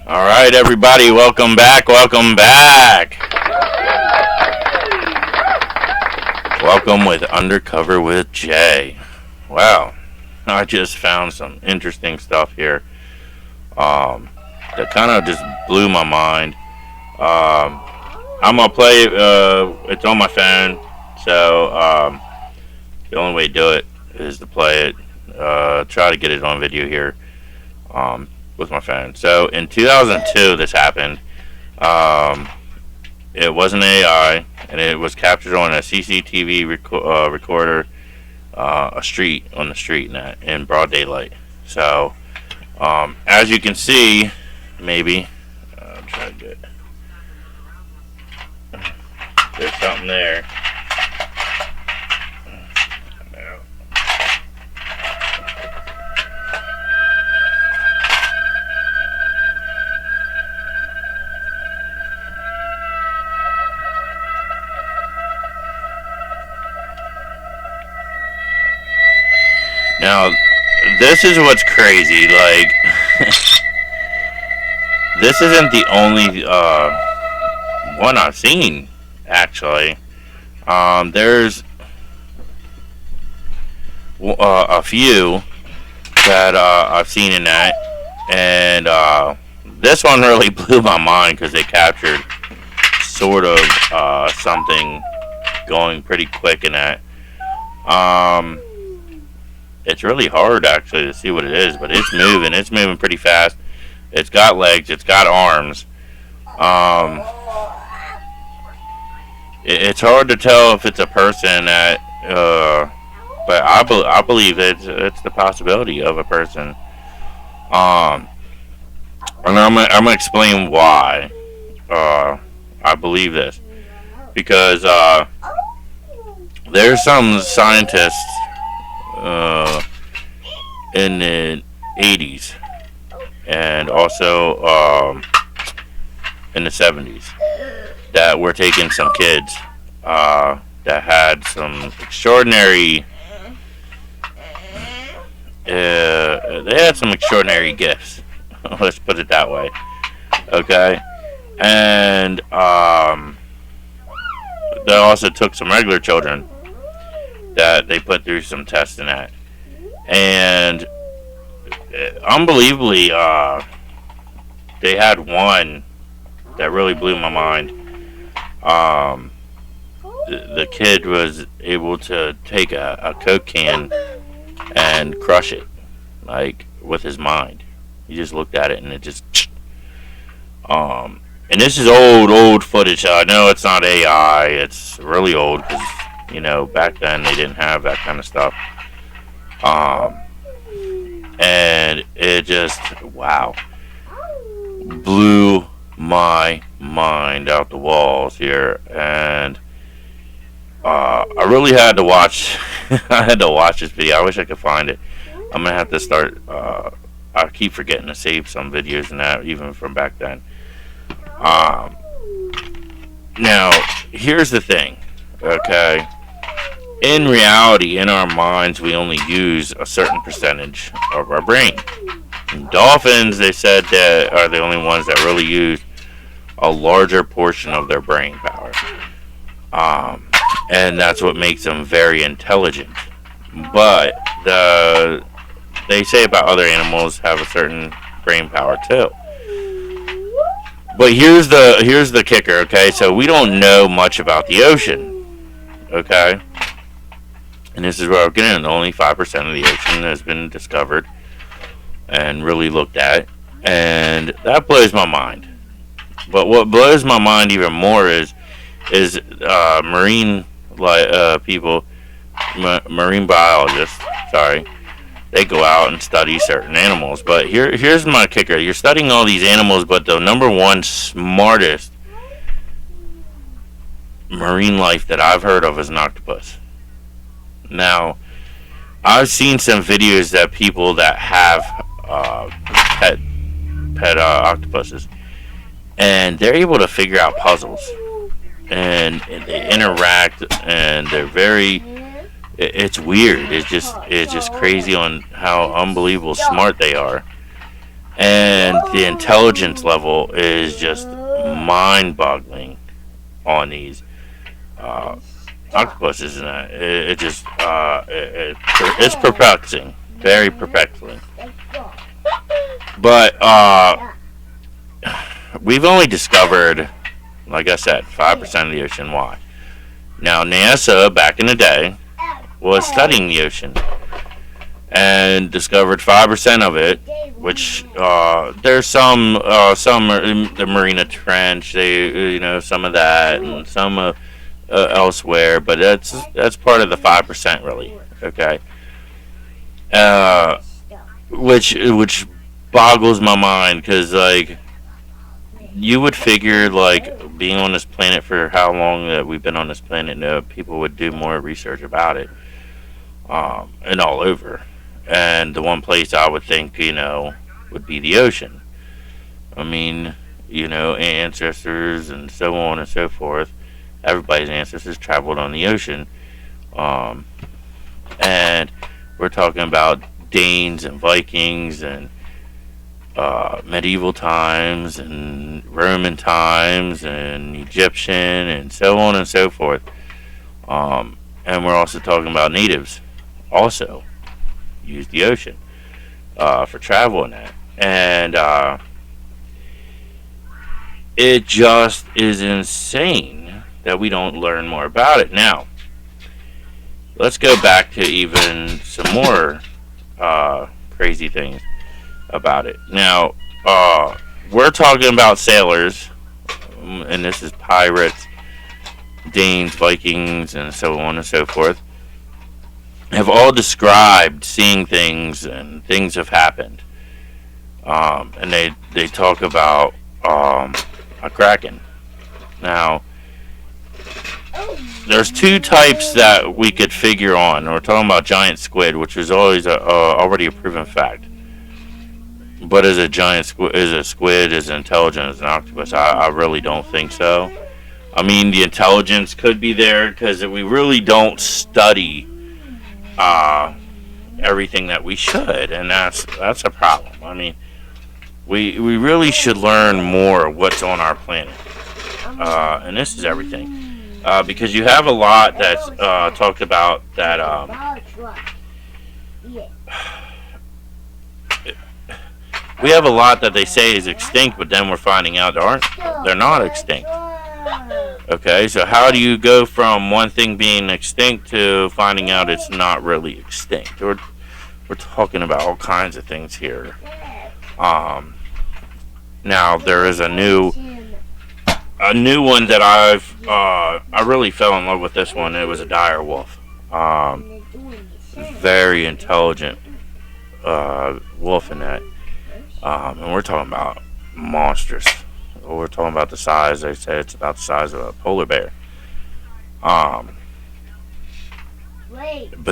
All right, everybody, welcome back. Welcome back. Welcome with Undercover with Jay. Wow, I just found some interesting stuff here that kind of just blew my mind. I'm gonna play it. It's on my phone, so the only way to do it is to play it. Try to get it on video here. With my phone. So in 2002, this happened. It was an AI, and it was captured on a CCTV recorder, on the street in broad daylight. So, as you can see, maybe I'll try to get. There's something there. Now, this is what's crazy. Like, this isn't the only one I've seen. Actually, there's a few that I've seen in that, and this one really blew my mind because they captured sort of something going pretty quick in that. It's really hard actually to see what it is, but it's moving. It's moving pretty fast. It's got legs. It's got arms. It's hard to tell if it's a person that, but I believe it's the possibility of a person. And I'm gonna explain why I believe this, because there's some scientists in the 80s and also in the 70s that were taking some kids that had some extraordinary they had some extraordinary gifts. Let's put it that way. Okay. And they also took some regular children that they put through some testing at, and unbelievably, they had one that really blew my mind. The kid was able to take a Coke can and crush it, like, with his mind. He just looked at it and it just, and this is old footage. I know it's not AI. It's really old because, you know, back then they didn't have that kind of stuff. And it just, wow, blew my mind out the walls here. And I really had to watch. I had to watch this video. I wish I could find it. I'm gonna have to start. I keep forgetting to save some videos and that, even from back then. Now, here's the thing. Okay. In reality, in our minds, we only use a certain percentage of our brain. And dolphins, they said, that are the only ones that really use a larger portion of their brain power. And that's what makes them very intelligent. But they say about other animals have a certain brain power too. But here's the kicker, okay? So we don't know much about the ocean, okay? And this is where I'm getting. Only 5% of the ocean has been discovered and really looked at, and that blows my mind. But what blows my mind even more is marine people, marine biologists. Sorry, they go out and study certain animals. But here's my kicker: you're studying all these animals, but the number one smartest marine life that I've heard of is an octopus. Now, I've seen some videos that people that have pet octopuses, and they're able to figure out puzzles, and they interact, and they're very. It's weird. It's just crazy on how unbelievable smart they are, and the intelligence level is just mind-boggling on these uh, octopuses, and it just it's perplexing, very perplexing. But we've only discovered, like I said, 5% of the ocean. Why? Now, NASA back in the day was studying the ocean and discovered 5% of it, which there's some are in the Marina Trench, some of that, and some elsewhere, but that's part of the 5%, really. Okay, uh, which boggles my mind, because like you would figure, like, being on this planet for how long that we've been on this planet, people would do more research about it, and all over. And the one place I would think, would be the ocean. I mean, ancestors and so on and so forth. Everybody's ancestors traveled on the ocean. Um, and we're talking about Danes and Vikings and medieval times and Roman times and Egyptian and so on and so forth. And we're also talking about natives also use the ocean for travel and that. And it just is insane that we don't learn more about it. Now, let's go back to even some more crazy things about it. Now, we're talking about sailors, and this is pirates, Danes, Vikings, and so on and so forth, have all described seeing things, and things have happened. And they talk about a kraken. Now, there's two types that we could figure on. We're talking about giant squid, which is always already a proven fact. But is a giant squid, as intelligent as an octopus? I really don't think so. I mean, the intelligence could be there because we really don't study everything that we should, and that's a problem. I mean, we really should learn more what's on our planet, and this is everything, because you have a lot that's talked about that. We have a lot that they say is extinct, but then we're finding out they're not extinct. Okay, so how do you go from one thing being extinct to finding out it's not really extinct? We're talking about all kinds of things here. Now there is a new one that I really fell in love with this one. It was a dire wolf. Very intelligent wolf in that. And we're talking about monsters. We're talking about the size. They say it's about the size of a polar bear. But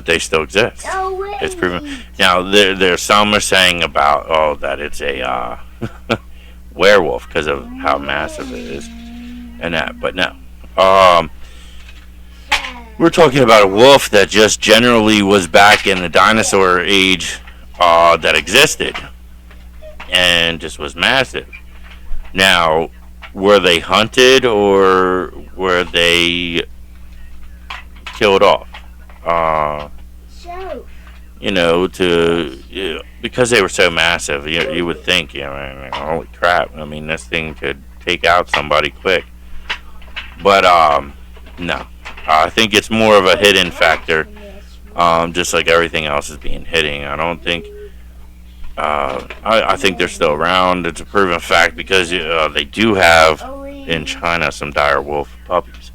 they still exist. It's proven. Now there's some are saying about that it's a werewolf because of how massive it is and that. But no. We're talking about a wolf that just generally was back in the dinosaur age that existed. And just was massive. Now, were they hunted or were they killed off? Because they were so massive, you would think, holy crap! I mean, this thing could take out somebody quick. But no, I think it's more of a hidden factor, just like everything else is being hidden. I don't think. I think they're still around. It's a proven fact because they do have in China some dire wolf puppies.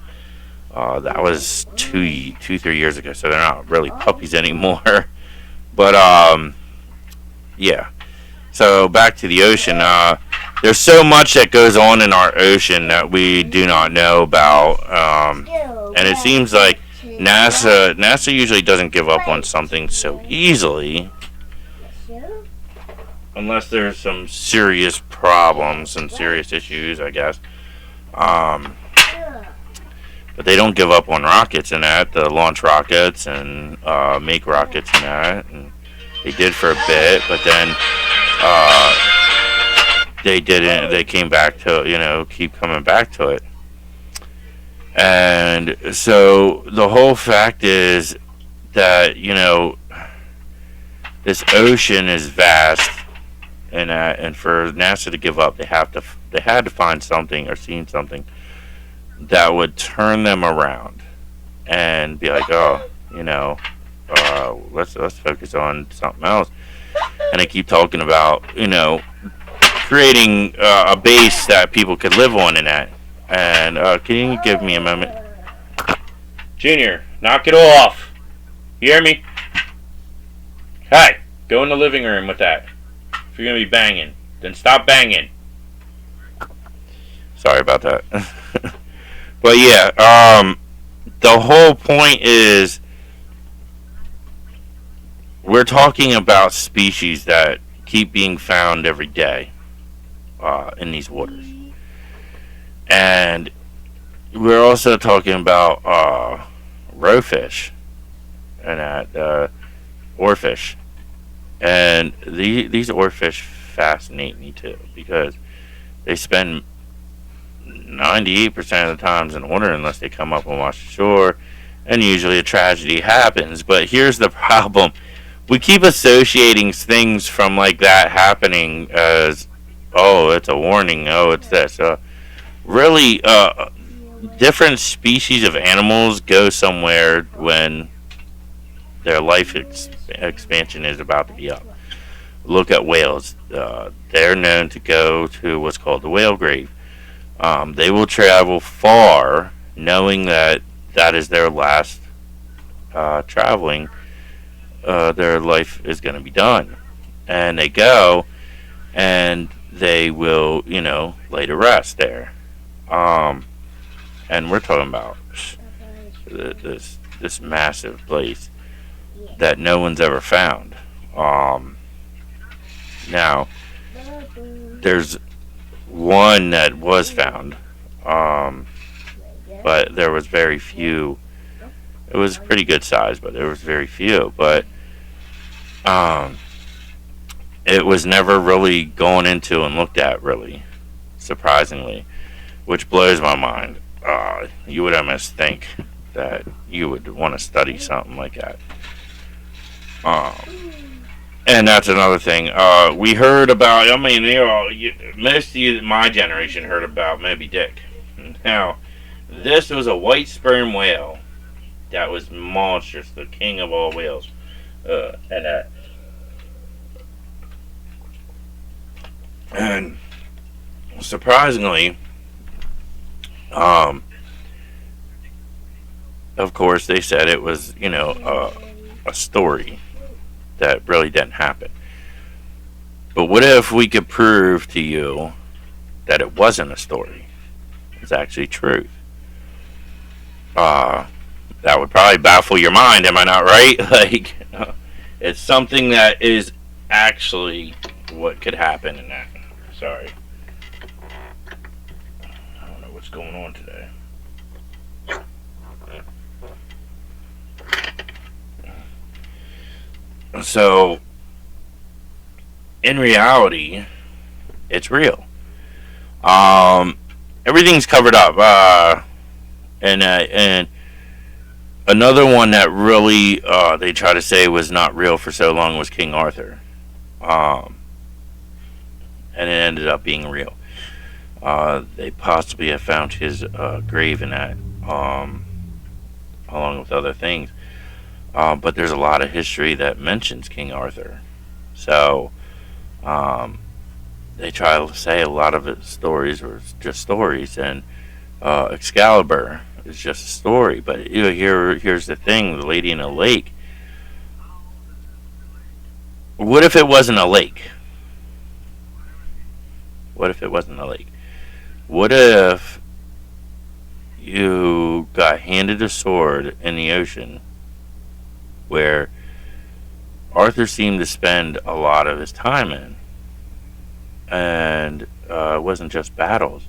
That was 3 years ago, so they're not really puppies anymore. But yeah. So back to the ocean. There's so much that goes on in our ocean that we do not know about, and it seems like NASA usually doesn't give up on something so easily. Unless there's some serious problems and serious issues, I guess. But they don't give up on rockets and that. They launch rockets and make rockets and that. And they did for a bit, but then they didn't. They came back to, keep coming back to it. And so the whole fact is that, this ocean is vast, and for NASA to give up, they had to find something or seen something that would turn them around and be like, oh, let's focus on something else. And they keep talking about, creating a base that people could live on in that. And can you give me a moment? Junior, knock it off. You hear me? Hey, go in the living room with that. If you're going to be banging, then stop banging. Sorry about that. But yeah, the whole point is we're talking about species that keep being found every day in these waters. And we're also talking about rowfish and oarfish. And these oarfish fascinate me too, because they spend 98% of the times in water unless they come up and wash ashore, and usually a tragedy happens. But here's the problem. We keep associating things from like that happening as, oh, it's a warning, oh, it's this. Really, different species of animals go somewhere when their life expansion is about to be up. Look at whales. They're known to go to what's called the whale grave. They will travel far knowing that is their last traveling. Their life is going to be done. And they go and they will, lay to rest there. And we're talking about this massive place that no one's ever found. Now, there's one that was found, but there was very few. It was pretty good size, but there was very few. But it was never really gone into and looked at, really, surprisingly, which blows my mind. You would almost think that you would want to study something like that. And that's another thing. We heard about, most of you, my generation, heard about Moby Dick. Now, this was a white sperm whale that was monstrous, the king of all whales. And surprisingly, of course, they said it was, a story that really didn't happen. But what if we could prove to you that it wasn't a story? It's actually truth. That would probably baffle your mind, am I not right? Like, it's something that is actually what could happen in that. Sorry. I don't know what's going on today. So, in reality, it's real. Everything's covered up. And another one that really they try to say was not real for so long was King Arthur. And it ended up being real. They possibly have found his grave in that, along with other things. But there's a lot of history that mentions King Arthur. So, they try to say a lot of his stories were just stories, and Excalibur is just a story. But here's the thing, the Lady in the Lake. What if it wasn't a lake? What if it wasn't a lake? What if you got handed a sword in the ocean where Arthur seemed to spend a lot of his time in, and it wasn't just battles.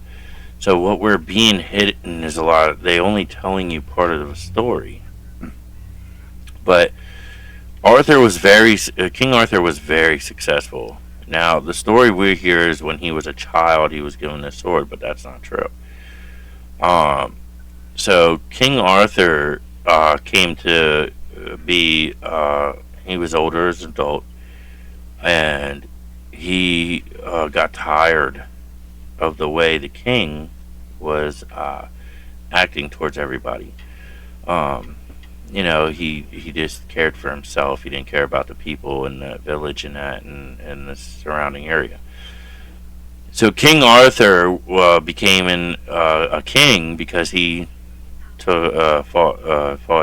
So what we're being hidden is they only telling you part of the story. But King Arthur was very successful in Now, the story we hear is when he was a child, he was given this sword, but that's not true. Um, so King Arthur came to be. He was older as an adult, and he got tired of the way the king was acting towards everybody. Um, he just cared for himself. He didn't care about the people in the village and the surrounding area. So King Arthur became a king because he fought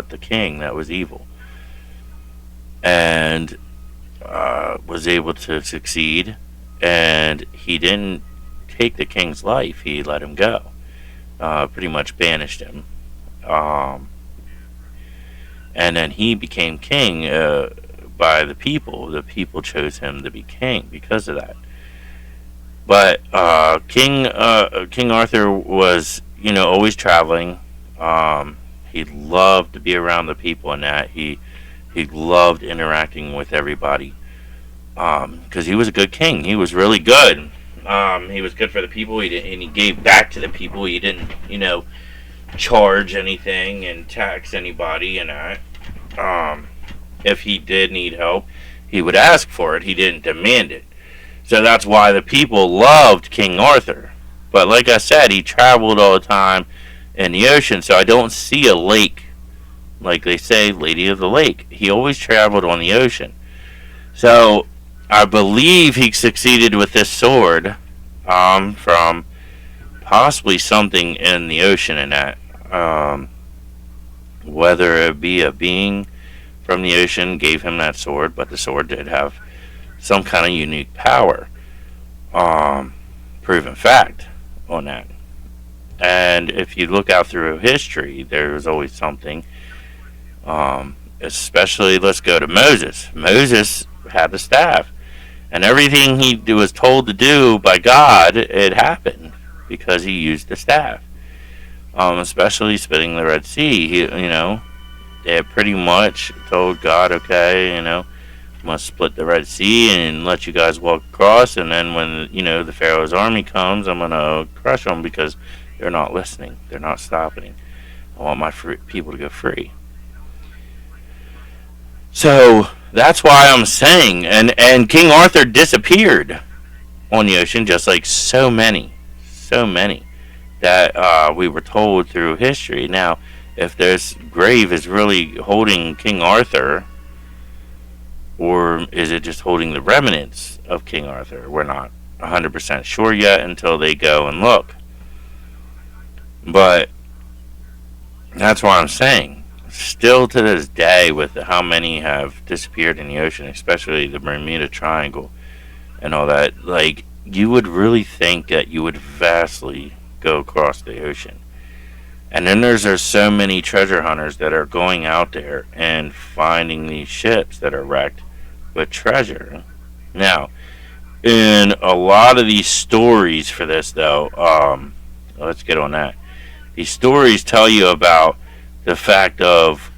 the king that was evil, and was able to succeed. And he didn't take the king's life; he let him go. Pretty much banished him. Um, and then he became king by the people. The people chose him to be king because of that. But King Arthur was, always traveling. He loved to be around the people, and that he loved interacting with everybody. Because he was a good king. He was really good. He was good for the people. And he gave back to the people. He didn't, charge anything and tax anybody and that. If he did need help, he would ask for it. He didn't demand it. So that's why the people loved King Arthur. But like I said, he traveled all the time in the ocean, so I don't see a lake like they say, Lady of the Lake. He always traveled on the ocean. So I believe he succeeded with this sword from possibly something in the ocean and that. Whether it be a being from the ocean gave him that sword, but the sword did have some kind of unique power. Proven fact on that. And if you look out through history, there's always something. Especially, let's go to Moses. Moses had the staff, and everything he was told to do by God, it happened because he used the staff. Especially splitting the Red Sea. They pretty much told God, okay, must split the Red Sea and let you guys walk across, and then when the Pharaoh's army comes, I'm gonna crush them because they're not listening, they're not stopping. I want my people to go free. So that's why I'm saying, and King Arthur disappeared on the ocean, just like so many that we were told through history. Now, if this grave is really holding King Arthur, or is it just holding the remnants of King Arthur? We're not 100% sure yet until they go and look. But that's what I'm saying. Still to this day, with how many have disappeared in the ocean, especially the Bermuda Triangle and all that, like, you would really think that you would vastly go across the ocean. And then there's so many treasure hunters that are going out there and finding these ships that are wrecked with treasure. Now, in a lot of these stories for this, though, let's get on that. These stories tell you about the fact of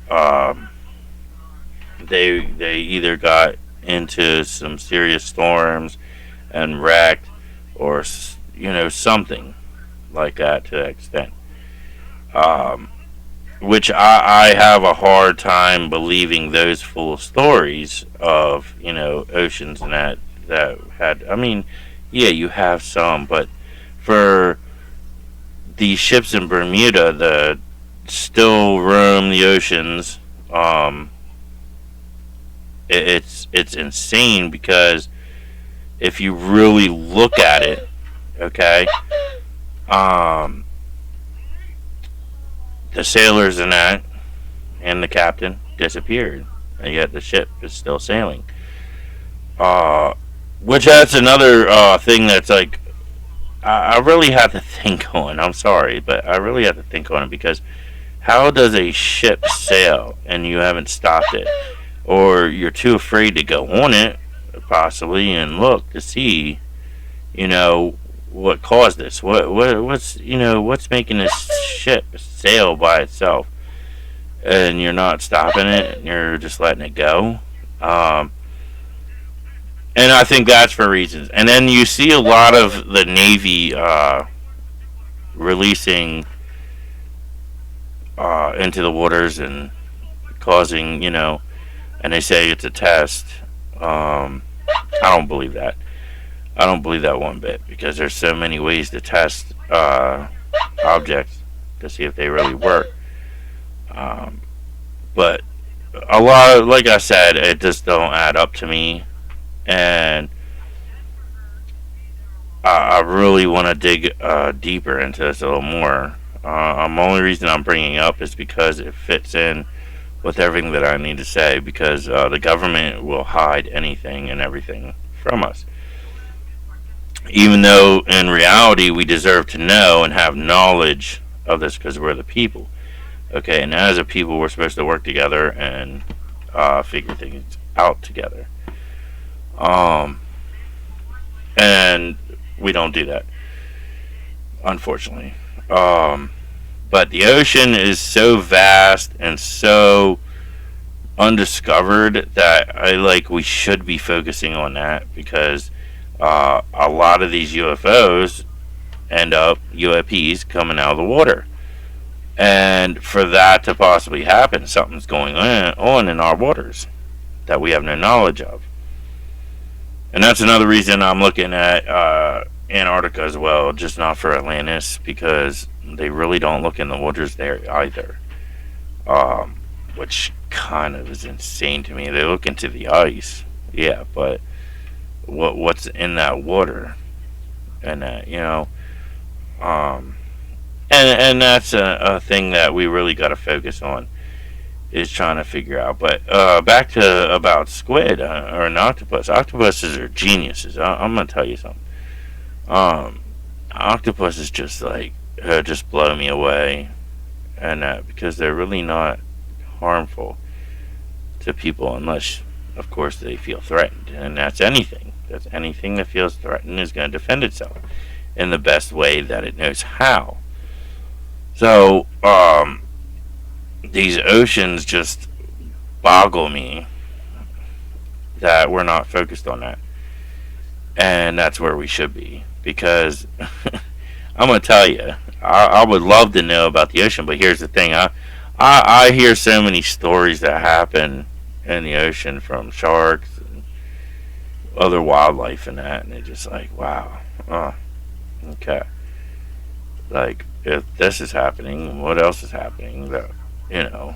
they either got into some serious storms and wrecked, or something like that to that extent. Which I have a hard time believing those full stories of oceans and that had. I mean, yeah, you have some, but for these ships in Bermuda that still roam the oceans, it's insane, because if you really look at it, okay, the sailors in that and the captain disappeared, and yet the ship is still sailing. Which that's another thing that's like, I really have to think on. I'm sorry, but I really have to think on it, because how does a ship sail and you haven't stopped it, or you're too afraid to go on it, possibly, and look to see, what caused this? What's making this ship sail by itself, and you're not stopping it, and you're just letting it go? And I think that's for reasons. And then you see a lot of the Navy releasing into the waters and causing, and they say it's a test. I don't believe that. I don't believe that one bit because there's so many ways to test objects to see if they really work. Um, but a lot, like I said, it just don't add up to me, and I really want to dig deeper into this a little more. The only reason I'm bringing up is because it fits in with everything that I need to say. Because the government will hide anything and everything from us, even though in reality we deserve to know and have knowledge of this because we're the people. Okay, and as a people, we're supposed to work together and figure things out together. Um, and we don't do that, unfortunately. Um, but the ocean is so vast and so undiscovered that I like we should be focusing on that because a lot of these UFOs end up UAPs coming out of the water. And for that to possibly happen, something's going on in our waters that we have no knowledge of. And that's another reason I'm looking at Antarctica as well, just not for Atlantis, because they really don't look in the waters there either. Um, which kind of is insane to me. They look into the ice, yeah, but what's in that water? And um, and that's a thing that we really got to focus on is trying to figure out. But back to about squid or an octopus. Octopuses are geniuses. I'm gonna tell you something. Um, octopuses just like just blow me away, and because they're really not harmful to people unless, of course, they feel threatened, and that's anything. That's anything that feels threatened is going to defend itself in the best way that it knows how. So, these oceans just boggle me that we're not focused on that. And that's where we should be. Because I'm going to tell you, I would love to know about the ocean, but here's the thing. I hear so many stories that happen in the ocean from sharks and other wildlife and that, and it's just like, wow. Oh, okay. Like, if this is happening, what else is happening? That, you know.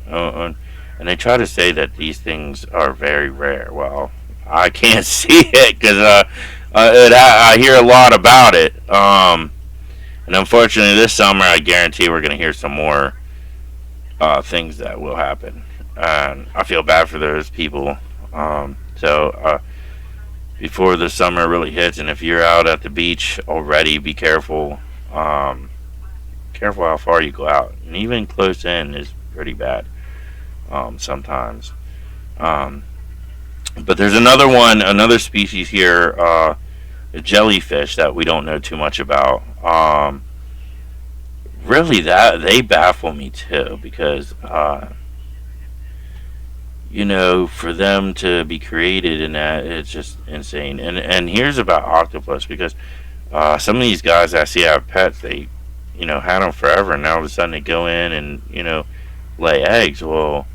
And they try to say that these things are very rare. Well, I can't see it because I hear a lot about it. And unfortunately, this summer, I guarantee we're going to hear some more things that will happen. And I feel bad for those people. So before the summer really hits, and if you're out at the beach already, be careful. Careful how far you go out, and even close in is pretty bad sometimes. Um, but there's another species here, a jellyfish that we don't know too much about. Really, that they baffle me too because for them to be created in that, it's just insane. And here's about octopus because some of these guys I see have pets, they had them forever, and now all of a sudden they go in and lay eggs. Well,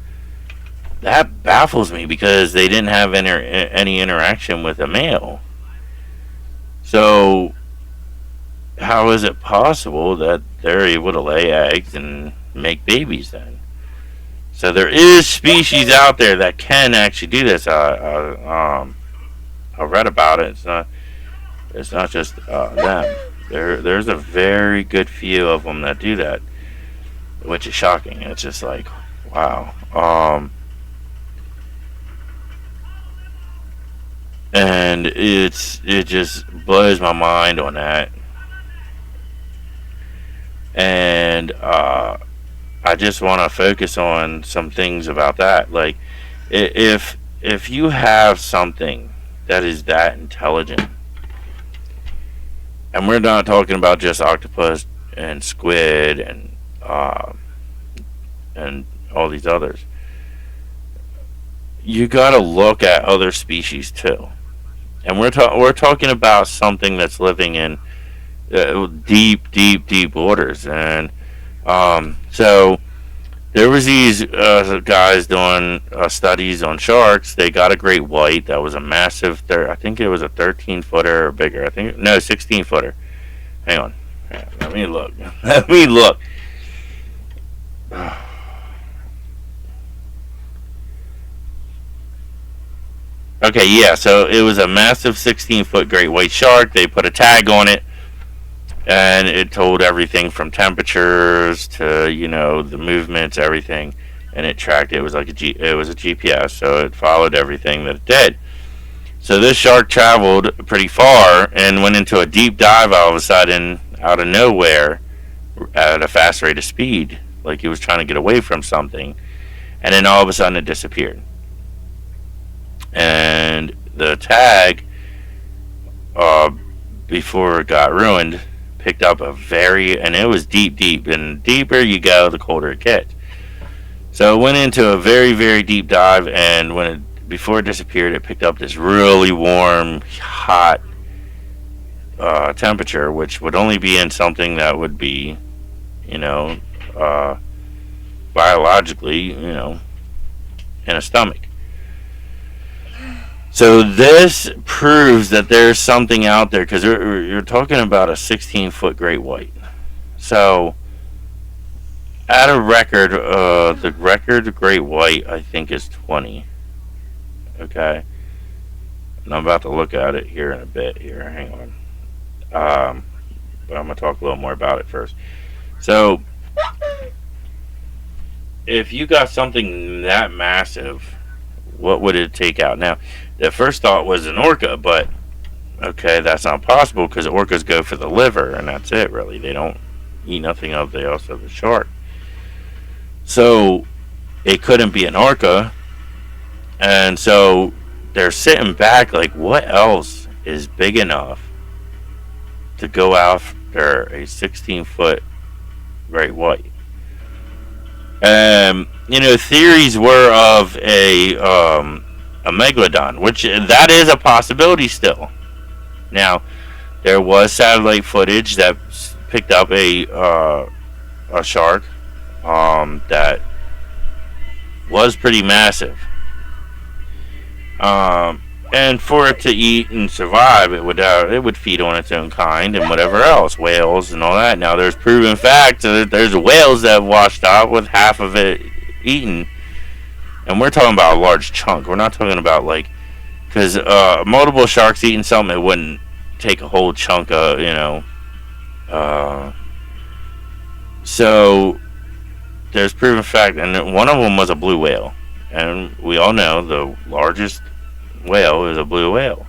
that baffles me because they didn't have any interaction with a male. So how is it possible that they're able to lay eggs and make babies then? So there is species out there that can actually do this. I read about it. It's not just them. There's a very good few of them that do that, which is shocking. It's just like, wow. And it just blows my mind on that. And I just want to focus on some things about that. Like, if you have something that is that intelligent, and we're not talking about just octopus and squid and all these others. You gotta look at other species too. and we're talking about something that's living in deep waters. And so there was these guys doing studies on sharks. They got a great white that was a massive. I think it was a 13-footer or bigger. I think no, 16-footer. Hang on, let me look. Let me look. Okay, yeah. So it was a massive 16-foot great white shark. They put a tag on it, and it told everything from temperatures to the movements, everything, and it tracked. It was like it was a GPS, so it followed everything that it did. So this shark traveled pretty far and went into a deep dive all of a sudden, out of nowhere, at a fast rate of speed, like he was trying to get away from something, and then all of a sudden it disappeared. And the tag, uh, before it got ruined, picked up and it was deep, and the deeper you go, the colder it gets. So it went into a very, very deep dive, and before it disappeared, it picked up this really warm, hot temperature, which would only be in something that would be, you know, uh, biologically, in a stomach. So this proves that there's something out there, because you're talking about a 16-foot great white. So at a record, the record great white I think is 20. Okay, and I'm about to look at it here in a bit. Here, hang on. But I'm gonna talk a little more about it first. So if you got something that massive, what would it take out? Now, the first thought was an orca, but okay, that's not possible because orcas go for the liver, and that's it, really. They don't eat nothing else of the shark. So it couldn't be an orca, and so they're sitting back like, what else is big enough to go after a 16-foot great white? Theories were of a megalodon, which that is a possibility still. Now, there was satellite footage that picked up a shark that was pretty massive. And for it to eat and survive, it would feed on its own kind and whatever else, whales and all that. Now, there's proven facts that there's whales that washed out with half of it eaten, and we're talking about a large chunk. We're not talking about because multiple sharks eating something, it wouldn't take a whole chunk of So there's proven fact, and one of them was a blue whale, and we all know the largest whale is a blue whale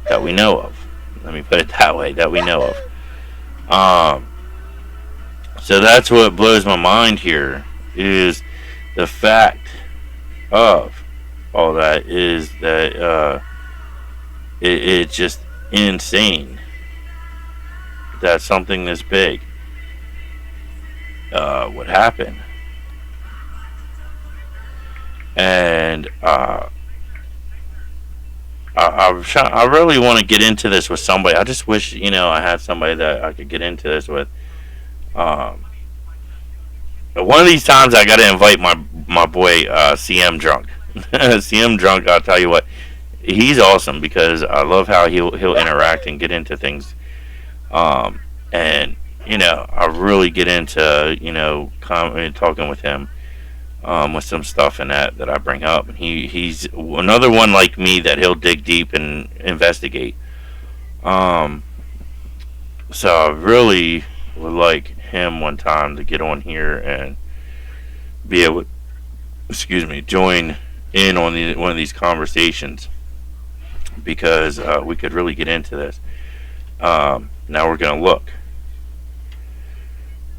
that we know of. Let me put it that way, that we know of. So that's what blows my mind here, is the fact of all that is that it's just insane that something this big would happen. And I really want to get into this with somebody. I just wish I had somebody that I could get into this with. One of these times I got to invite my boy CM Drunk. CM Drunk, I'll tell you what, he's awesome because I love how he'll interact and get into things. And I really get into talking with him with some stuff in that I bring up. And he's another one like me that he'll dig deep and investigate. So I really would like him one time to get on here and be able to, join in on one of these conversations, because we could really get into this. Now we're going to look.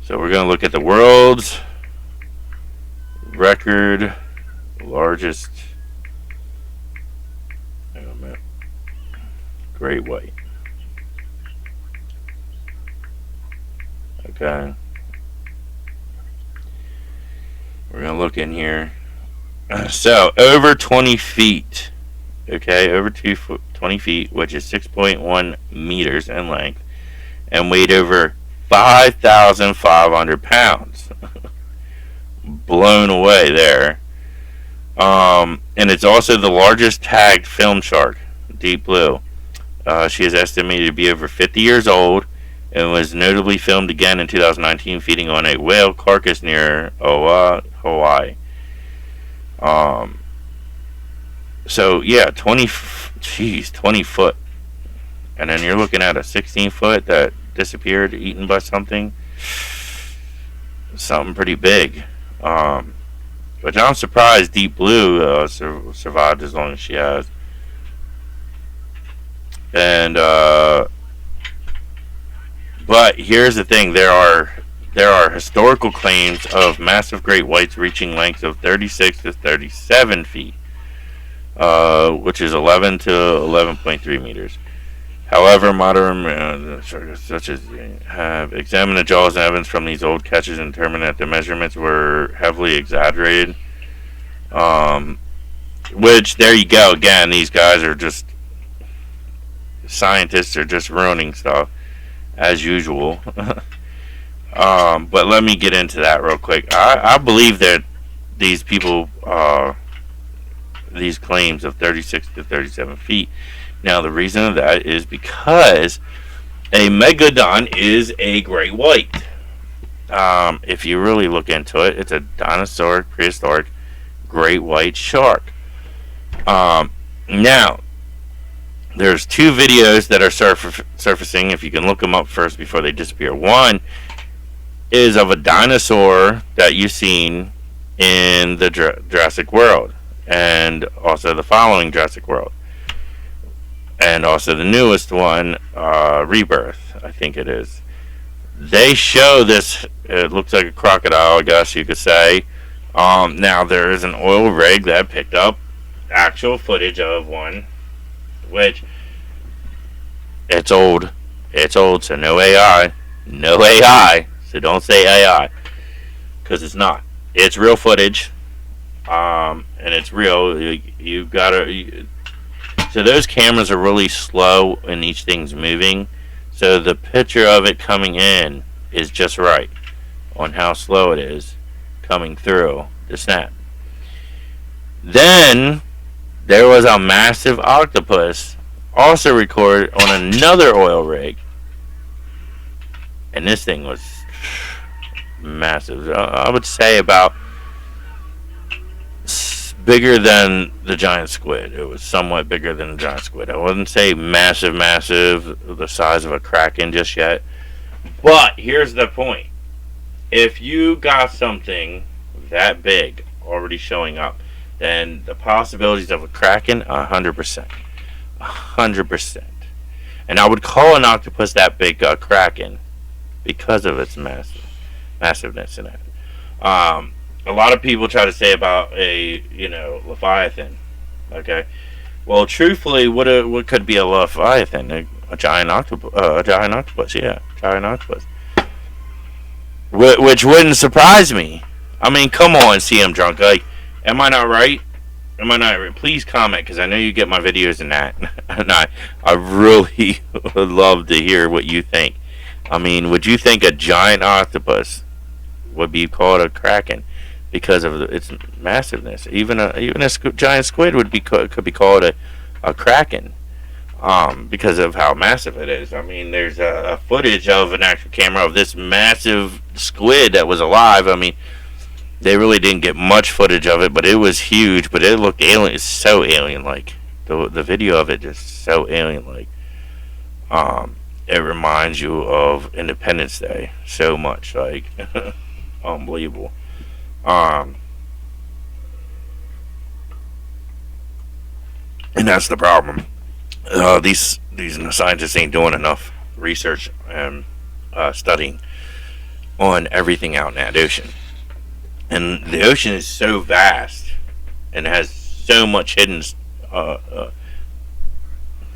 So we're going to look at the world's record largest great white. Okay. We're going to look in here. So, over 20 feet. okay, over 20 feet, which is 6.1 meters in length, and weighed over 5,500 pounds. Blown away there. And it's also the largest tagged film shark, deep blue. She is estimated to be over 50 years old and was notably filmed again in 2019 feeding on a whale carcass near Oahu, Hawaii. So yeah, 20 foot. And then you're looking at a 16 foot that disappeared, eaten by something pretty big. But I'm surprised Deep Blue survived as long as she has. And but here's the thing: there are historical claims of massive great whites reaching lengths of 36 to 37 feet, which is 11 to 11.3 meters. However, modern such as have examined the jaws and evidence from these old catches and determined that the measurements were heavily exaggerated. Which, there you go again. These guys are just scientists are just ruining stuff as usual. But let me get into that real quick. I believe that these people, these claims of 36 to 37 feet. Now, the reason of that is because a megalodon is a great white. If you really look into it, it's a dinosaur, prehistoric, great white shark. Now, there's two videos that are surfacing, if you can look them up first before they disappear. One is of a dinosaur that you've seen in the Jurassic World, and also the following Jurassic World. And also the newest one, Rebirth, I think it is. They show this, it looks like a crocodile, I guess you could say. Now, there is an oil rig that picked up actual footage of one, which, it's old, so no AI, so don't say AI, because it's not. It's real footage, and it's real. You gotta... So those cameras are really slow and each thing's moving. So the picture of it coming in is just right on how slow it is coming through the snap. Then there was a massive octopus also recorded on another oil rig. And this thing was massive. I would say about bigger than the giant squid. It was somewhat bigger than the giant squid. I wouldn't say massive, the size of a kraken just yet. But here's the point. If you got something that big already showing up, then the possibilities of a kraken, 100%. 100%. And I would call an octopus that big a kraken because of its massiveness in it. A lot of people try to say about a, Leviathan. Okay, well, truthfully, what could be a Leviathan? A giant octopus? Yeah, giant octopus. Which wouldn't surprise me. I mean, come on, CM Drunk. Like, am I not right? Am I not right? Please comment, because I know you get my videos and that. And I really would love to hear what you think. I mean, would you think a giant octopus would be called a kraken because of its massiveness? Even a giant squid could be called a kraken because of how massive it is. I mean, there's a footage of an actual camera of this massive squid that was alive. I mean, they really didn't get much footage of it, but it was huge. But it looked alien. It's so alien-like. The video of it is so alien-like. It reminds you of Independence Day so much. Like, unbelievable. And that's the problem. These scientists ain't doing enough research and studying on everything out in that ocean. And the ocean is so vast and has so much hidden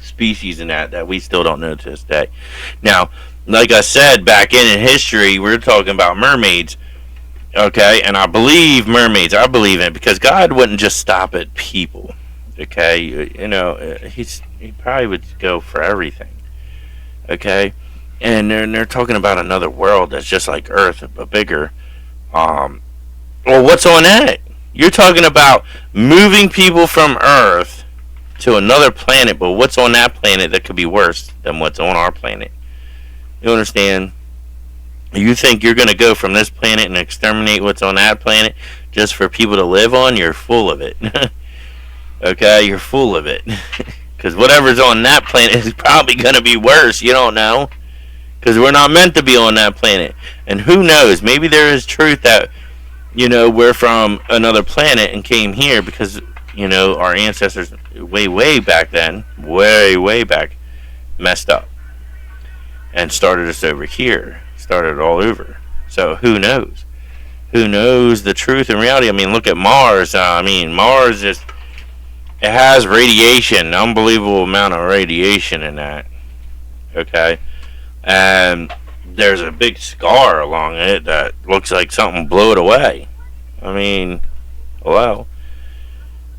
species in that we still don't know to this day. Now, like I said, back in history, we're talking about mermaids. Okay, and I believe mermaids. I believe in it because God wouldn't just stop at people. Okay, he probably would go for everything. Okay, and they're talking about another world that's just like Earth but bigger. Um, well, what's on that? You're talking about moving people from Earth to another planet, but what's on that planet that could be worse than what's on our planet? You understand? You think you're going to go from this planet and exterminate what's on that planet just for people to live on? You're full of it. Okay, you're full of it. Because whatever's on that planet is probably going to be worse. You don't know. Because we're not meant to be on that planet. And who knows? Maybe there is truth that, we're from another planet and came here because, our ancestors way, way back then, way, way back, messed up. And started us over here. Started it all over. So who knows? Who knows the truth and reality? I mean, look at Mars. Mars just, it has radiation, unbelievable amount of radiation in that. Okay? And there's a big scar along it that looks like something blew it away. I mean, hello.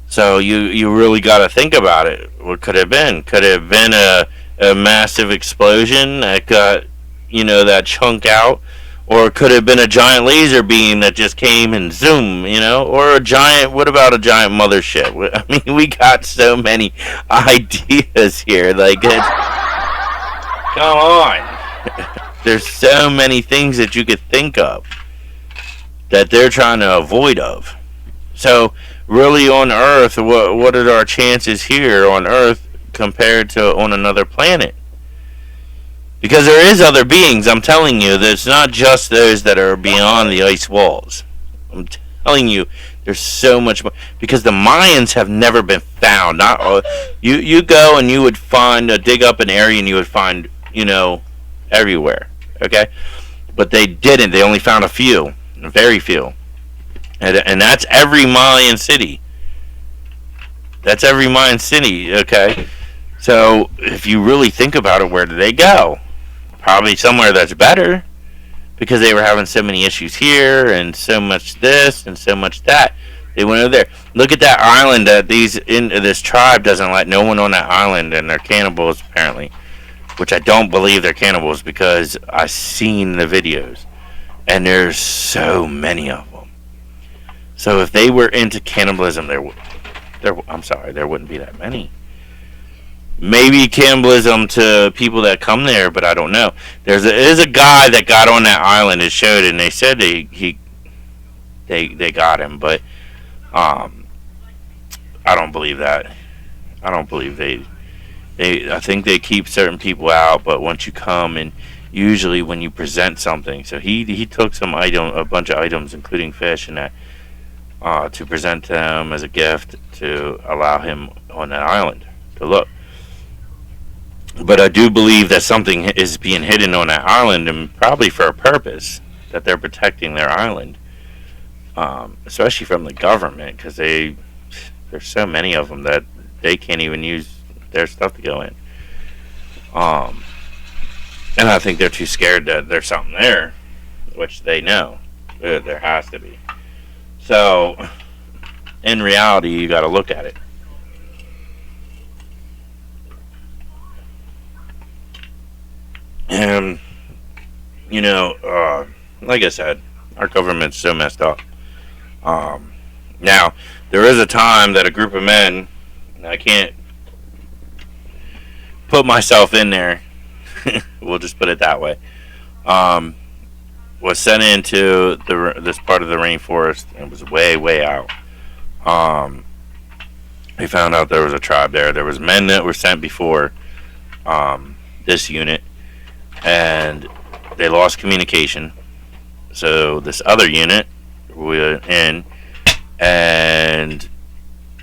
So you really got to think about it. What could it have been? Could it have been a massive explosion that got, that chunk out? Or could it have been a giant laser beam that just came and zoom, Or what about a giant mothership? I mean, we got so many ideas here. Like, come on. There's so many things that you could think of that they're trying to avoid of. So, really on Earth, what are our chances here on Earth compared to on another planet? Because there is other beings, I'm telling you. There's not just those that are beyond the ice walls. I'm telling you, there's so much more. Because the Mayans have never been found. You go and you would dig up an area and you would find, everywhere. Okay? But they didn't. They only found a few. Very few. And that's every Mayan city. That's every Mayan city, okay? So, if you really think about it, where did they go? Probably somewhere that's better, because they were having so many issues here and so much this and so much that. They went over there. Look at that island that this tribe doesn't let no one on that island, and they're cannibals apparently, which I don't believe they're cannibals because I've seen the videos, and there's so many of them. So if they were into cannibalism, there wouldn't be that many. Maybe cannibalism to people that come there, but I don't know. There is a guy that got on that island. It showed, and they said they got him, but I don't believe that. I don't believe I think they keep certain people out, but once you come and usually when you present something, so he took a bunch of items, including fish and that, to present them as a gift to allow him on that island to look. But I do believe that something is being hidden on that island, and probably for a purpose, that they're protecting their island, especially from the government, because there's so many of them that they can't even use their stuff to go in. And I think they're too scared that there's something there, which they know there has to be. So, in reality, you got to look at it. And, like I said, our government's so messed up. Now, there is a time that a group of men, I can't put myself in there, we'll just put it that way, was sent into this part of the rainforest, and it was way, way out. They found out there was a tribe there. There was men that were sent before this unit, and they lost communication. So this other unit went in, and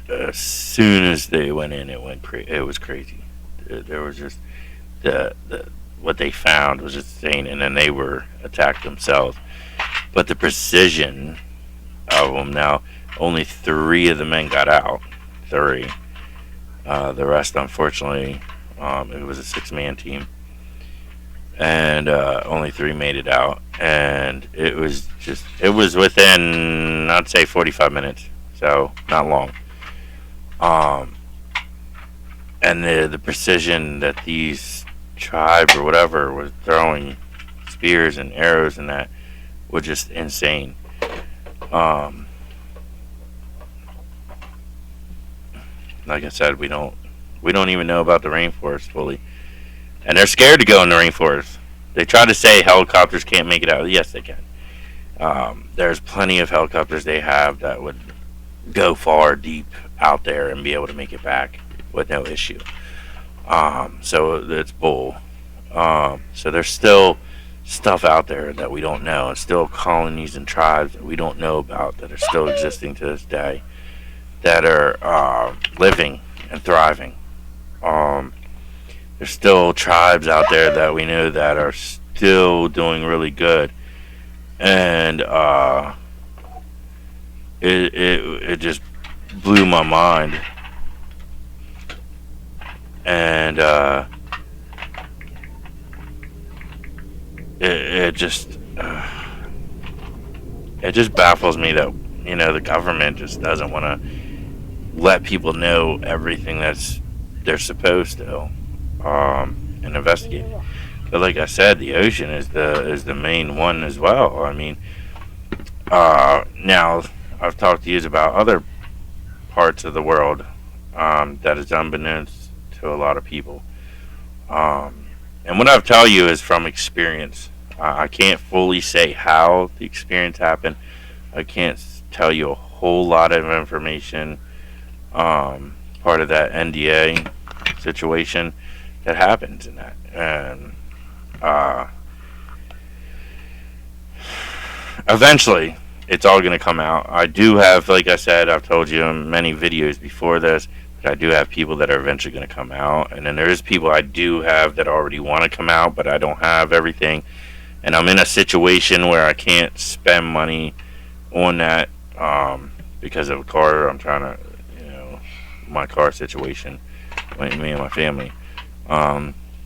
as soon as they went in, it was crazy. There was just what they found was insane, and then they were attacked themselves. But the precision of them, now only 3 of the men got out. 3. The rest, unfortunately, it was a 6-man team, and only 3 made it out. And it was within, I'd say, 45 minutes, so not long. and the precision that these tribes or whatever was throwing spears and arrows and that was just insane. Um, like I said, we don't even know about the rainforest fully, and they're scared to go in the rainforest. They try to say helicopters can't make it out. Yes, they can. There's plenty of helicopters they have that would go far deep out there and be able to make it back with no issue. So it's bull. So there's still stuff out there that we don't know, and still colonies and tribes that we don't know about that are still existing to this day that are living and thriving. Um, there's still tribes out there that we know that are still doing really good, and it just blew my mind, and it just it just baffles me that the government just doesn't want to let people know everything that's they're supposed to, and investigate. But like I said, the ocean is the main one as well. I mean, now I've talked to you about other parts of the world that is unbeknownst to a lot of people. And what I've tell you is from experience. I can't fully say how the experience happened. I can't tell you a whole lot of information. Part of that NDA situation that happens in that, and eventually it's all going to come out. I do have, like I said, I've told you in many videos before this, that I do have people that are eventually going to come out, and then there is people I do have that already want to come out, but I don't have everything, and I'm in a situation where I can't spend money on that, because of a car. I'm trying to, my car situation, me and my family.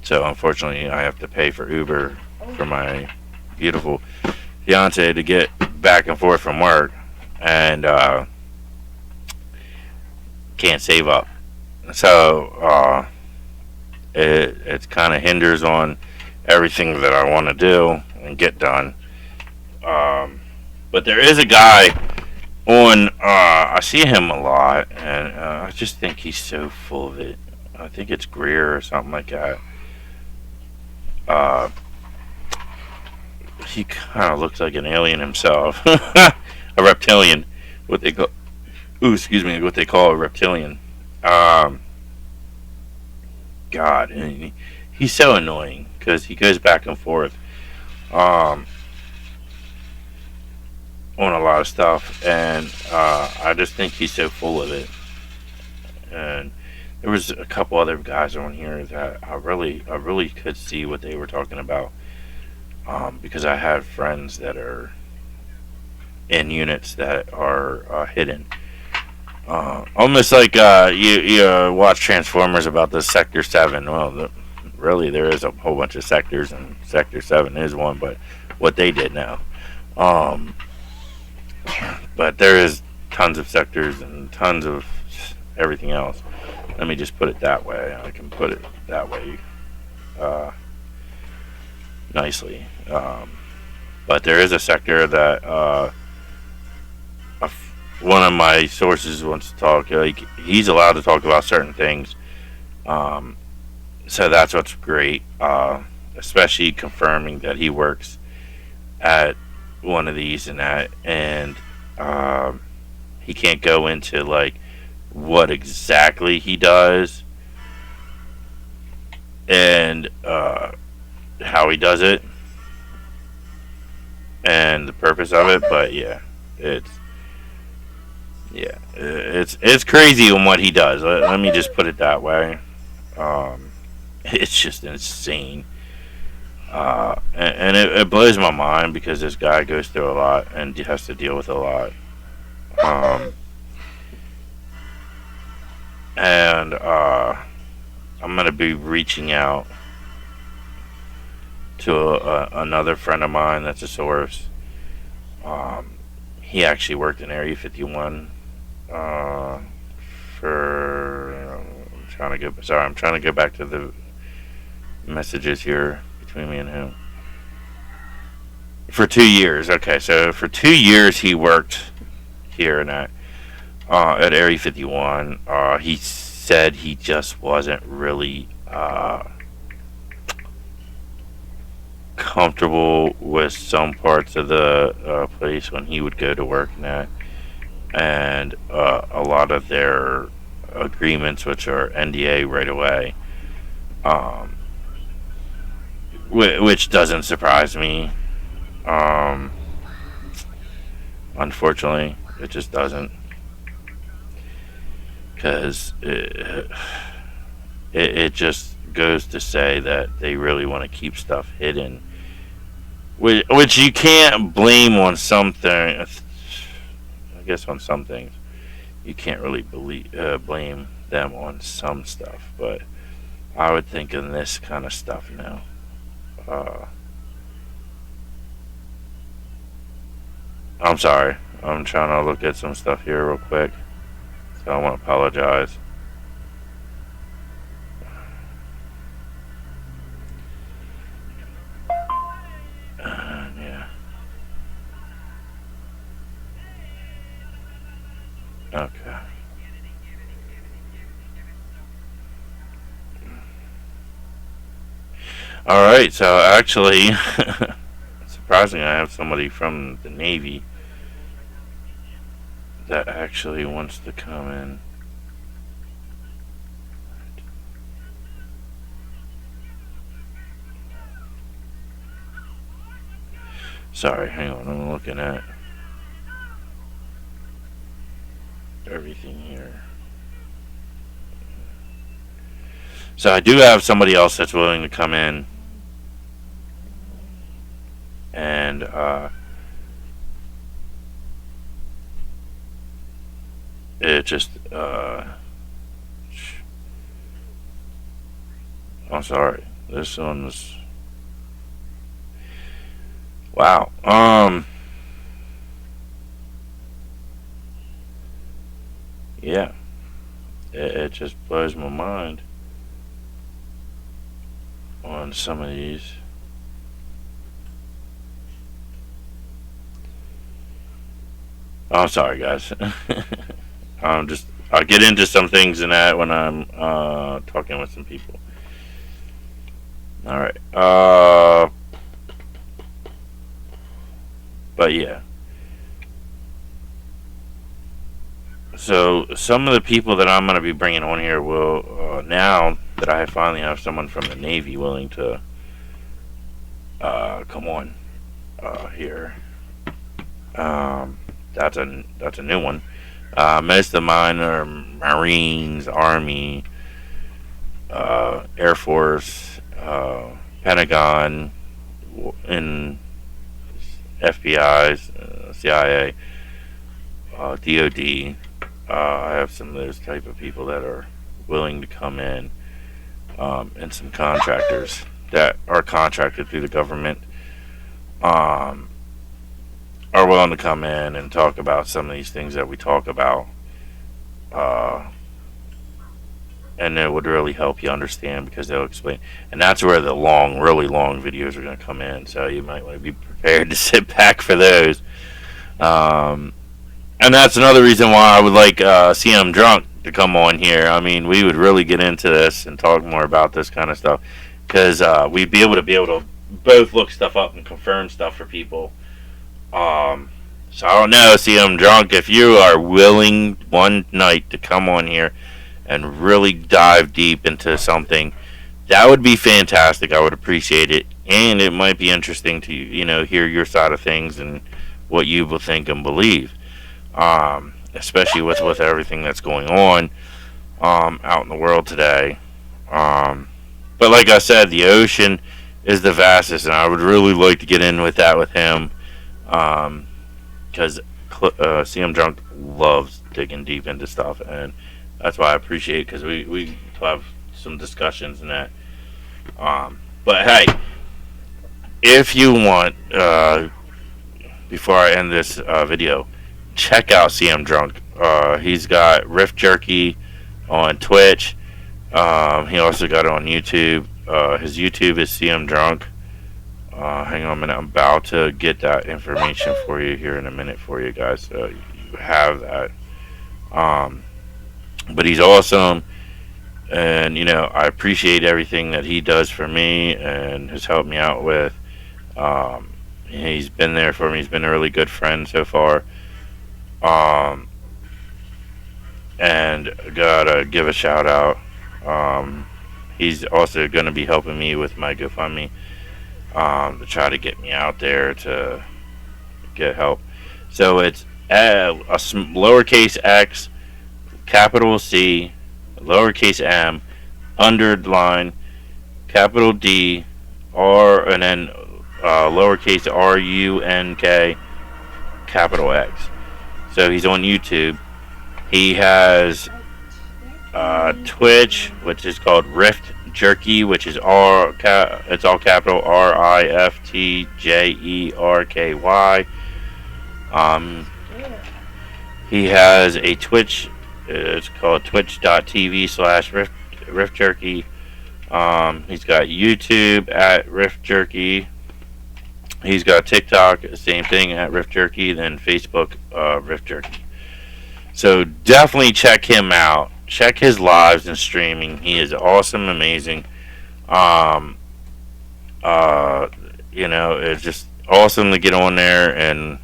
So unfortunately, I have to pay for Uber for my beautiful fiance to get back and forth from work, and can't save up. So it kind of hinders on everything that I want to do and get done. But there is a guy on. I see him a lot, and I just think he's so full of it. I think it's Greer or something like that. Uh, he kind of looks like an alien himself, a reptilian. What they call, excuse me, what they call a reptilian. Um, God, and he's so annoying because he goes back and forth. Um, on a lot of stuff, and I just think he's so full of it. And there was a couple other guys on here that I really could see what they were talking about, because I have friends that are in units that are hidden, almost like you watch Transformers about the Sector 7. Well, really there is a whole bunch of sectors, and Sector 7 is one, but what they did now. Um, but there is tons of sectors and tons of everything else. Let me just put it that way. I can put it that way nicely. But there is a sector that one of my sources wants to talk. He's allowed to talk about certain things. So that's what's great. Especially confirming that he works at one of these and that, and he can't go into like what exactly he does and how he does it and the purpose of it. But it's crazy on what he does. Let me just put it that way. It's just insane. And it blows my mind because this guy goes through a lot and has to deal with a lot. And I'm going to be reaching out to another friend of mine that's a source. He actually worked in Area 51 for, I'm I'm trying to go back to the messages here between me and him. For 2 years. Okay, so for 2 years he worked here and at Area 51. He said he just wasn't really comfortable with some parts of the place when he would go to work in that, and a lot of their agreements, which are NDA right away, which doesn't surprise me. Unfortunately, it just doesn't, because it just goes to say that they really want to keep stuff hidden, which you can't blame on something. I guess on some things you can't really blame them on some stuff, but I would think in this kind of stuff now. I'm sorry. I'm trying to look at some stuff here real quick, so I want to apologize. Yeah. Okay. Alright, so actually, surprisingly, I have somebody from the Navy that actually wants to come in. Sorry, hang on, I'm looking at everything here. So I do have somebody else that's willing to come in, and it just I'm sorry, this one's, wow. Yeah, it just blows my mind on some of these. I'm sorry, guys. I'll get into some things in that when I'm talking with some people. All right. But yeah. So some of the people that I'm going to be bringing on here will, now that I finally have someone from the Navy willing to come on here. That's a new one. Most of mine are Marines, Army, Air Force, Pentagon, and FBI, CIA, DOD. I have some of those type of people that are willing to come in, and some contractors that are contracted through the government are willing to come in and talk about some of these things that we talk about, and it would really help you understand, because they'll explain, and that's where the really long videos are going to come in, so you might want to be prepared to sit back for those. And that's another reason why I would like CM Drunk to come on here. I mean, we would really get into this and talk more about this kind of stuff, because we'd be able to both look stuff up and confirm stuff for people. So I don't know, CM Drunk, if you are willing one night to come on here and really dive deep into something, that would be fantastic. I would appreciate it, and it might be interesting to hear your side of things and what you will think and believe. Especially with everything that's going on out in the world today. But like I said, the ocean is the vastest, and I would really like to get in with that with him, because CM Drunk loves digging deep into stuff, and that's why I appreciate, because we have some discussions in that. But hey, if you want, before I end this video, check out CM Drunk. He's got Rift Jerky on Twitch. He also got it on YouTube. His YouTube is CM Drunk. Hang on a minute. I'm about to get that information for you here in a minute for you guys. So you have that. But he's awesome. And, I appreciate everything that he does for me and has helped me out with. He's been there for me. He's been a really good friend so far. And gotta give a shout out. He's also going to be helping me with my GoFundMe to try to get me out there to get help. So it's lowercase x, capital C, lowercase m, underline, capital D, R, and then lowercase RUNK, capital X. So he's on YouTube. He has Twitch, which is called Rift Jerky, which is it's all capital RIFTJERKY. He has a Twitch. It's called twitch.tv/Rift Jerky. He's got YouTube at Rift Jerky. He's got TikTok, same thing at Rift Jerky. Then Facebook, Rift Jerky. So definitely check him out. Check his lives and streaming. He is awesome, amazing. It's just awesome to get on there and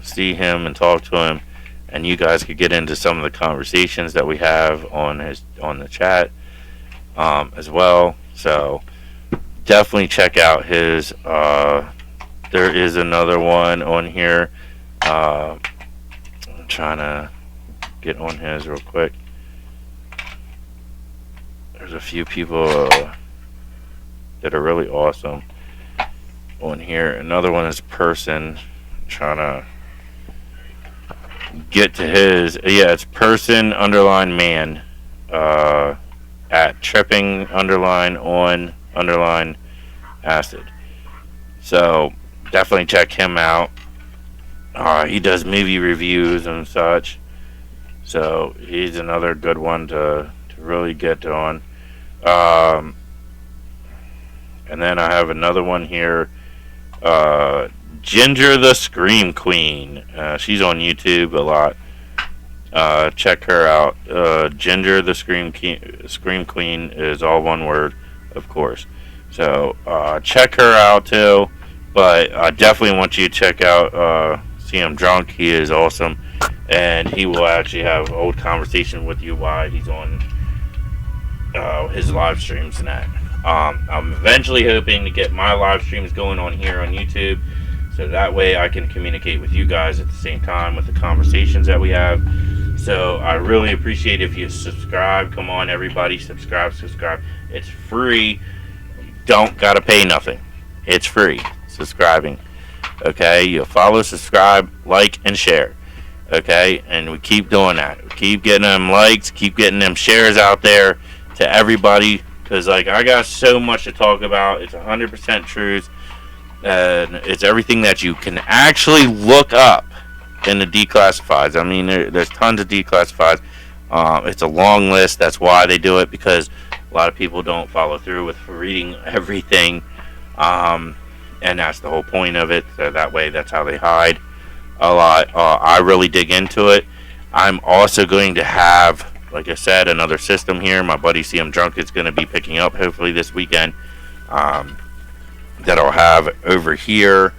see him and talk to him. And you guys could get into some of the conversations that we have on the chat as well. So definitely check out his. There is another one on here. I'm trying to get on his real quick. There's a few people that are really awesome on here. Another one is Person. I'm trying to get to his. Yeah, it's Person _man at tripping _on _acid. So definitely check him out. He does movie reviews and such. So he's another good one to really get on. And then I have another one here. Ginger the Scream Queen. She's on YouTube a lot. Check her out. Ginger the Scream Queen is all one word, of course. So check her out too. But I definitely want you to check out CM Drunk. He is awesome. And he will actually have old conversation with you while he's on his live streams and that. I'm eventually hoping to get my live streams going on here on YouTube, so that way I can communicate with you guys at the same time with the conversations that we have. So I really appreciate if you subscribe. Come on, everybody, subscribe. It's free. You don't gotta pay nothing. It's free subscribing. Okay, you follow, subscribe, like, and share. Okay, and we keep doing that. We keep getting them likes, keep getting them shares out there to everybody, because I got so much to talk about. It's 100% truth, and it's everything that you can actually look up in the declassifieds. I mean, there's tons of declassifieds. It's a long list. That's why they do it, because a lot of people don't follow through with reading everything, and that's the whole point of it. So that way, that's how they hide a lot. I really dig into it. I'm also going to have, like I said, another system here. My buddy CM Drunk is going to be picking up hopefully this weekend, that I'll have over here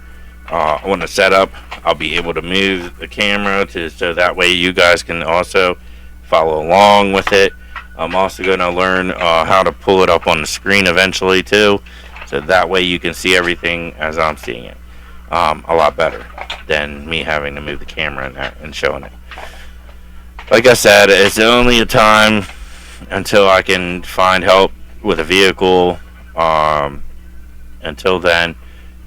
on the setup. I'll be able to move the camera so that way you guys can also follow along with it. I'm also going to learn how to pull it up on the screen eventually too, so that way you can see everything as I'm seeing it. A lot better than me having to move the camera and showing it. Like I said, it's only a time until I can find help with a vehicle. Until then,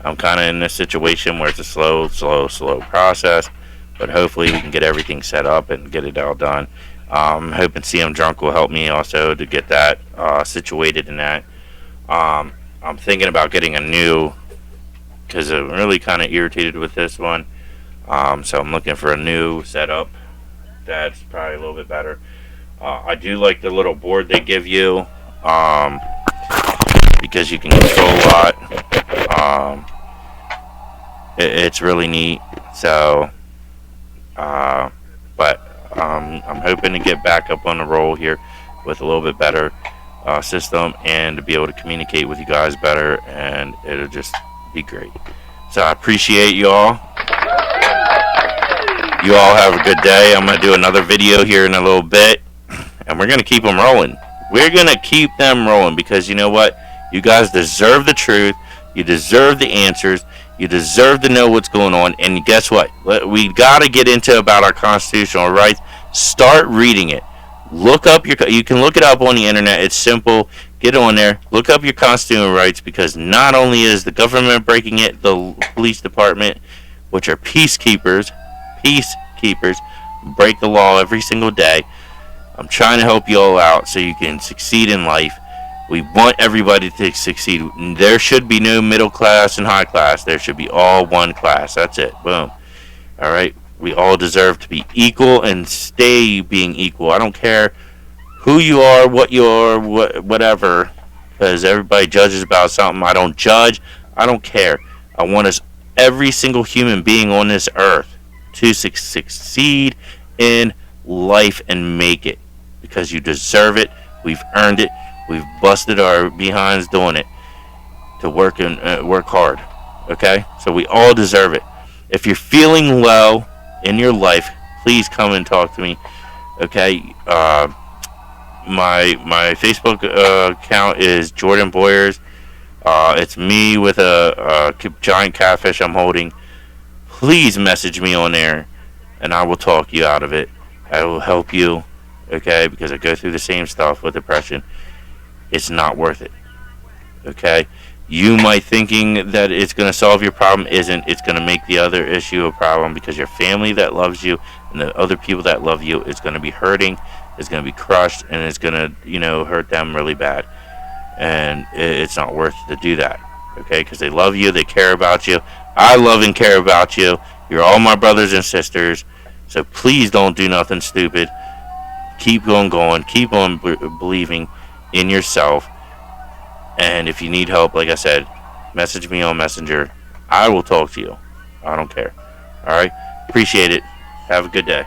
I'm kind of in this situation where it's a slow process, but hopefully we can get everything set up and get it all done. I'm hoping CM Drunk will help me also to get that situated in that. I'm thinking about getting a new, because I'm really kind of irritated with this one. So I'm looking for a new setup that's probably a little bit better. I do like the little board they give you because you can control a lot. It's really neat. So, I'm hoping to get back up on the roll here with a little bit better system and to be able to communicate with you guys better, and it'll just be great. So I appreciate you all. You all have a good day. I'm going to do another video here in a little bit, and we're going to keep them rolling. We're going to keep them rolling because you know what? You guys deserve the truth. You deserve the answers. You deserve to know what's going on. And guess what? We got to get into about our constitutional rights. Start reading it. Look up you can look it up on the internet. It's simple. Get on there. Look up your constitutional rights, because not only is the government breaking it, the police department, which are peacekeepers, break the law every single day. I'm trying to help you all out so you can succeed in life. We want everybody to succeed. There should be no middle class and high class. There should be all one class. That's it. Boom. All right. We all deserve to be equal and stay being equal. I don't care who you are, what you are, whatever, because everybody judges about something. I don't judge. I don't care. I want us, every single human being on this earth, to succeed in life and make it, because you deserve it. We've earned it. We've busted our behinds doing it to work and work hard. Okay, so we all deserve it. If you're feeling low in your life, please come and talk to me. Okay, my Facebook account is Jordan Boyers. It's me with a giant catfish I'm holding. Please message me on there, and I will talk you out of it. I will help you. Okay, because I go through the same stuff with depression. It's not worth it. Okay, you might thinking that it's going to solve your problem. Isn't. It's going to make the other issue a problem, because your family that loves you and the other people that love you is going to be hurting, is going to be crushed, and it's going to hurt them really bad. And it's not worth it to do that. Okay, because they love you, they care about you. I love and care about you. You're all my brothers and sisters. So please don't do nothing stupid. Keep going. Keep on believing in yourself. And if you need help, like I said, message me on Messenger. I will talk to you. I don't care. Alright? Appreciate it. Have a good day.